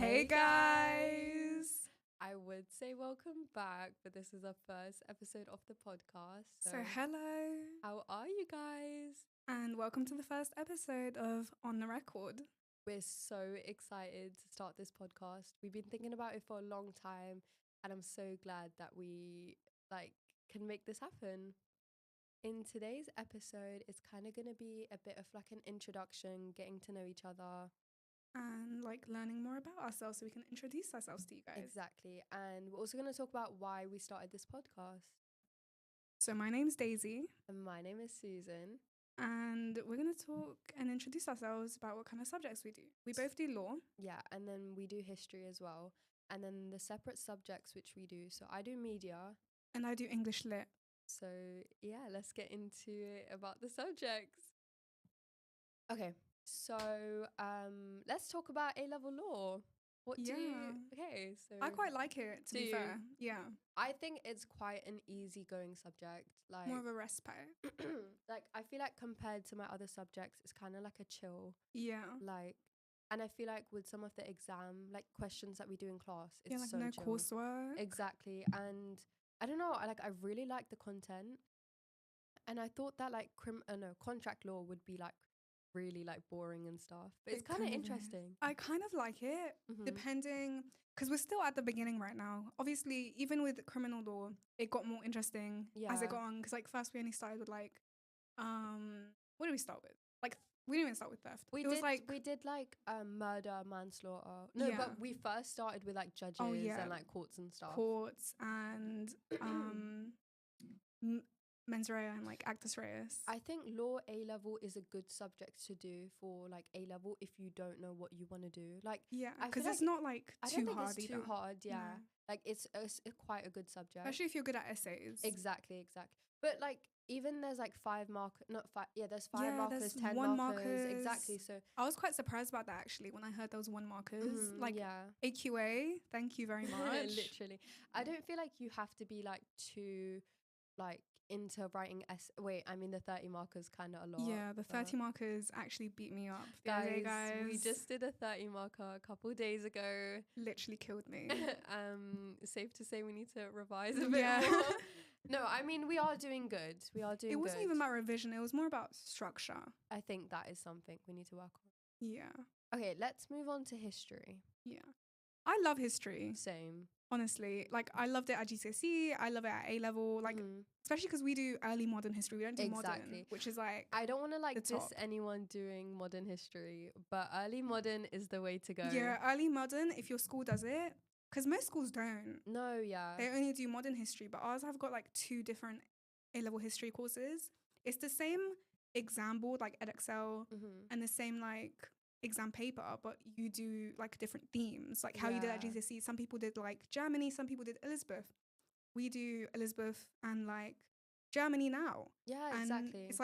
Hey guys! I would say welcome back, but this is our first episode of the podcast. So, hello, how are you guys? and welcome to the first episode of On the Record. We're so excited to start this podcast. We've been thinking about it for a long time, and I'm so glad that we can make this happen. In today's episode, it's kind of going to be a bit of like an introduction, getting to know each other. And learning more about ourselves so we can introduce ourselves to you guys. Exactly. And we're also going to talk about why we started this podcast. So, my name's Daisy. And my name is Susan. And we're going to talk and introduce ourselves about what kind of subjects we do. We both do law. Yeah, and then we do history as well. And then the separate subjects which we do. So I do media. And I do English lit. So yeah, let's get into it about the subjects. Okay, so let's talk about A-level law. Okay, so I quite like it, to be fair. Yeah. I think it's quite an easygoing subject. Like more of a respite. I feel like compared to my other subjects, it's kind of like a chill. Yeah. And I feel like with some of the exam questions that we do in class, it's so no chill. coursework. Exactly. And I don't know, I really like the content. And I thought that contract law would be really boring and stuff, but it's kind of interesting. I kind of like it, depending, because we're still at the beginning right now. Obviously, even with criminal law, it got more interesting as it got on. Because first we only started with what did we start with? We didn't even start with theft. We did murder, manslaughter. No, but we first started with judges and courts and stuff. Courts and mens rea and actus reus. I think law A-level is a good subject to do for A-level if you don't know what you want to do. Because it's not too hard. It's too hard. Yeah, no. It's quite a good subject, especially if you're good at essays. Exactly. But even there's 5 mark, not 5. Yeah, there's 5 markers, there's 10 markers. Exactly. So I was quite surprised about that actually when I heard there was 1 markers. AQA, thank you very much. Literally, I don't feel like you have to be too into writing Wait, I mean the 30 markers kind of a lot. Yeah, the 30 markers actually beat me up. Guys, we just did a 30 marker a couple days ago. Literally killed me. Safe to say we need to revise a bit more. No, I mean we are doing good. It wasn't even about revision. It was more about structure. I think that is something we need to work on. Yeah. Okay, let's move on to history. Yeah. I love history. Same. Honestly, I loved it at GCSE. I love it at A-level. Especially because we do early modern history. We don't do modern, which is I don't want to diss anyone doing modern history, but early modern is the way to go. Yeah, early modern, if your school does it, because most schools don't. No, yeah. They only do modern history, but ours have got 2 different A-level history courses. It's the same exam board, Edexcel, and the same exam paper, but you do different themes, how you did at GCSE. Some people did Germany, some people did Elizabeth. We do Elizabeth and Germany now. Yeah, and exactly. It's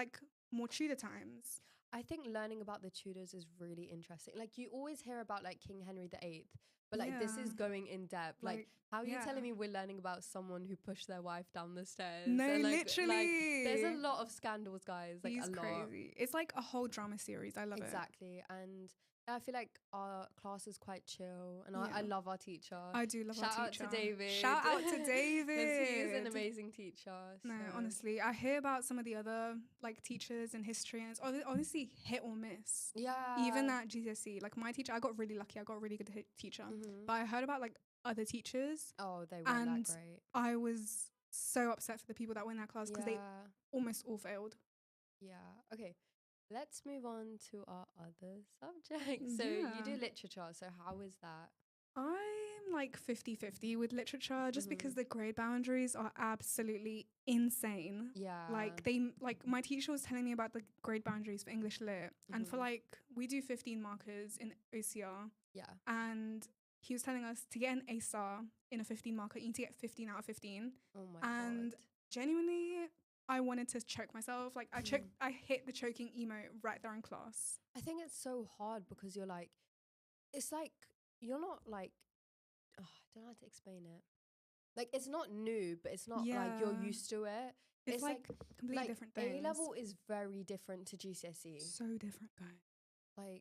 more Tudor times. I think learning about the Tudors is really interesting. You always hear about King Henry VIII, but this is going in depth. How are you telling me we're learning about someone who pushed their wife down the stairs? No, and, literally. There's a lot of scandals, guys. He's crazy. It's a whole drama series. I love it. Exactly. And I feel our class is quite chill, and I love our teacher. I do love our teacher. Shout out to David. Shout out to David. He is an amazing teacher. No, honestly, I hear about some of the other teachers in history, and it's honestly hit or miss. Yeah. Even at GCSE, my teacher, I got really lucky. I got a really good teacher, but I heard about other teachers. Oh, they weren't that great. I was so upset for the people that were in that class because they almost all failed. Yeah. Okay. Let's move on to our other subjects. So you do literature. So how is that? I'm 50-50 with literature just because the grade boundaries are absolutely insane. Yeah. My teacher was telling me about the grade boundaries for English lit. And for we do 15 markers in OCR. Yeah. And he was telling us to get an A star in a 15 marker, you need to get 15 out of 15. Oh my God. And genuinely, I wanted to choke myself. I hit the choking emote right there in class. I think it's so hard because you're it's you're not I don't know how to explain it. It's not new, but it's not you're used to it. It's completely different things. A-level is very different to GCSE. So different, guys.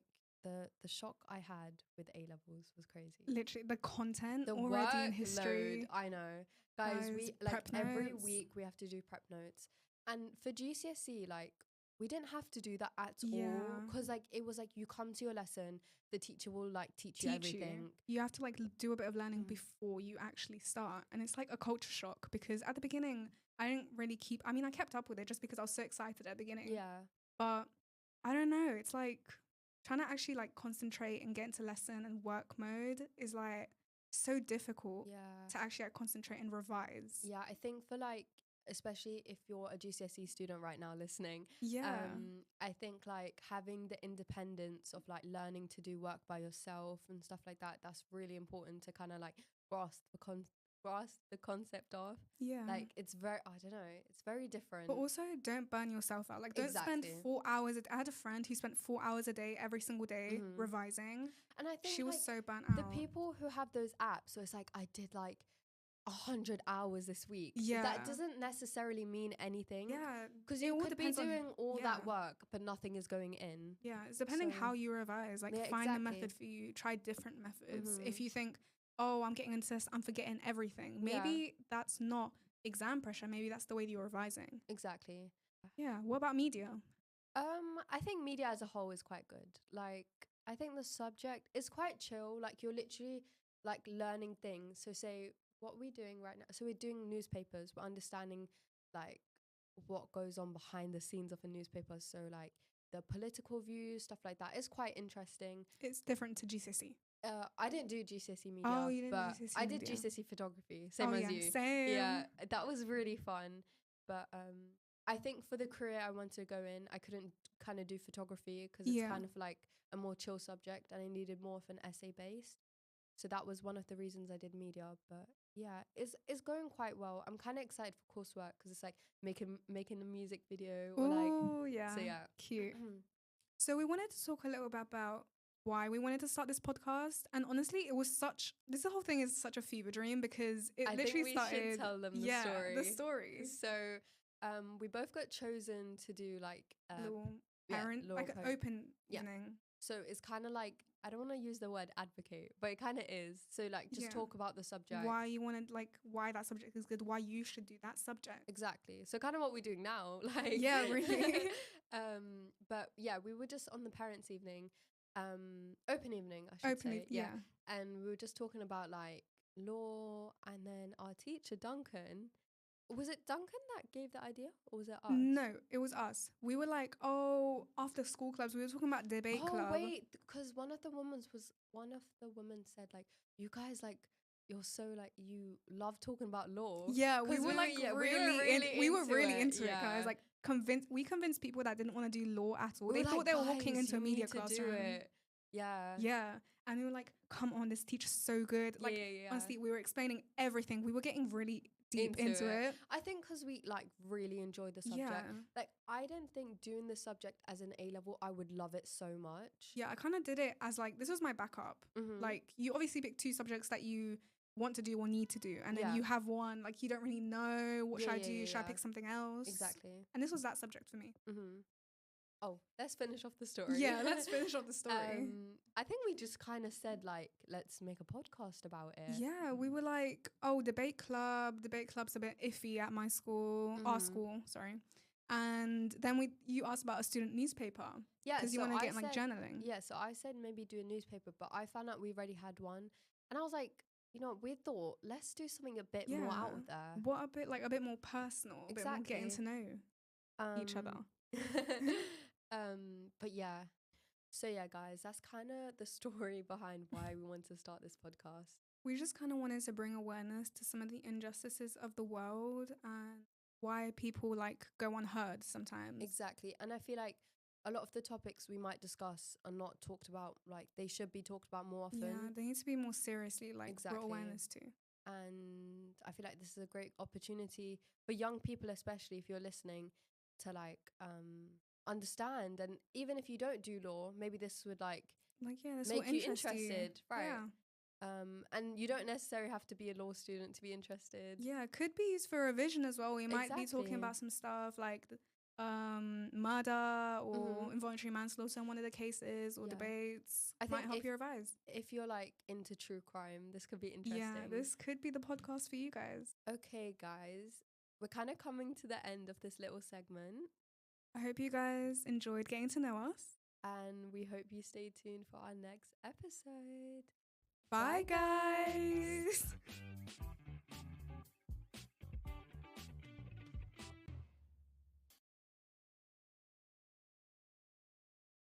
the shock I had with A levels was crazy. Literally, the content The already in workload, history. I know, guys. We like prep every notes. week we have to do prep notes, and for GCSE, like we didn't have to do that at all, Yeah. because like it was like you come to your lesson, the teacher will like teach you everything. You have to like do a bit of learning Mm. before you actually start, and it's like a culture shock because at the beginning I didn't really I mean, I kept up with it just because I was so excited at the beginning. Yeah, But I don't know. It's like trying to actually like concentrate and get into lesson and work mode is like so difficult yeah, to actually like concentrate and revise. yeah. I think for like, especially if you're a GCSE student right now listening, Yeah. I think like having the independence of like learning to do work by yourself and stuff like that, that's really important to kind of like grasp the concept of. Yeah. Like it's very, I don't know, it's very different. But also don't burn yourself out. Like don't spend Exactly. 4 hours. I had a friend who spent 4 hours a day every single day Mhm. revising. And I think She was like, so burnt out. the people who have those apps, so it's like I did like 100 hours this week. Yeah. That doesn't necessarily mean anything. Yeah. Because it you all could be depends on- doing all that yeah. work, but nothing is going in. Yeah, it's depending So- how you revise. Like, Yeah, find the exactly. method for you. Try different methods. Mhm. If you think, oh, I'm getting into this, I'm forgetting everything. Yeah. Maybe that's not exam pressure. Maybe that's the way that you're revising. Exactly. Yeah. What about media? I think media as a whole is quite good. Like, I think the subject is quite chill. Like, you're literally like learning things. So, say what we're doing right now. So, we're doing newspapers. We're understanding like what goes on behind the scenes of a newspaper. So, like the political views, stuff like that. It's quite interesting. It's different to GCSE. I didn't do GCSE media. Oh, you didn't do but GCSE I did media. GCSE photography, same oh, as yeah, you. Same. Yeah, that was really fun. But I think for the career I want to go in, I couldn't kind of do photography because it's Yeah. kind of like a more chill subject, and I needed more of an essay based. So that was one of the reasons I did media. But yeah, it's going quite well. I'm kind of excited for coursework because it's like making a music video or like. Oh, yeah. So yeah, Cute. So we wanted to talk a little bit about why we wanted to start this podcast. And honestly, it was this whole thing is such a fever dream because it I literally think we started. should tell them the yeah, story. the story. So we both got chosen to do like Little yeah, parent, little like an parent. open Yeah. evening. So it's kind of like, I don't want to use the word advocate, but it kind of is. So like just Yeah. talk about the subject. Why you wanted, like, why that subject is good, why you should do that subject. Exactly. So kind of what we're doing now. Like Yeah, really. But yeah, we were just on the parents' evening, open evening, I should say. Yeah. And we were just talking about like law, and then our teacher, Duncan, was it Duncan that gave the idea, or was it us? No, it was us. We were like, oh, after school clubs, we were talking about debate club. Oh wait, because one of the women said like, you guys like, you're so like, you love talking about law. Yeah, we 'Cause were like we were really into it, yeah. guys. Like we convinced people that didn't want to do law at all. We They were thought like, they were walking "Guys, into a you media need to do classroom. it." Yeah. Yeah, and we were like, come on, this teacher's so good. Like yeah. honestly, we were explaining everything. We were getting really deep into it. I think because we like really enjoyed the subject. Yeah. Like I didn't think doing the subject as an A level I would love it so much. Yeah, I kind of did it as like, this was my backup. Mhm. Like you obviously pick two subjects that you want to do or need to do, and then Yeah. you have one like you don't really know what should I do. Yeah, Should I yeah. pick something else? Exactly. And this was that subject for me. Mm-hmm. Oh, let's finish off the story. Yeah, let's finish off the story. I think we just kind of said like, let's make a podcast about it. Yeah, we were like, oh, debate club. Debate club's a bit iffy at my school, our Mhm. school, sorry. And then you asked about a student newspaper Yeah, because you so want to I get like said- journaling. Yeah, so I said maybe do a newspaper, but I found out we already had one, and I was like, you know, we thought let's do something a bit more out Yeah. there. What a bit more personal, a bit more getting to Exactly. know each other. But yeah. So yeah, guys, that's kind of the story behind why we want to start this podcast. We just kind of wanted to bring awareness to some of the injustices of the world and why people like go unheard sometimes. Exactly. And I feel like a lot of the topics we might discuss are not talked about, like they should be talked about more often. Yeah, they need to be more seriously like Exactly. brought awareness to. And I feel like this is a great opportunity for young people, especially if you're listening, to like understand. And even if you don't do law, maybe this would like Like, yeah, this make will you interest interested, right? Yeah. And you don't necessarily have to be a law student to be interested. Yeah, it could be used for revision as well. We might be talking Exactly. about some stuff like murder or involuntary manslaughter in one of the cases or Yeah. debates, I might think help you revise. if you're like into true crime, this could be interesting. Yeah, this could be the podcast for you guys. Okay, guys, we're kind of coming to the end of this little segment, I hope you guys enjoyed getting to know us. and we hope you stay tuned for our next episode. Bye guys.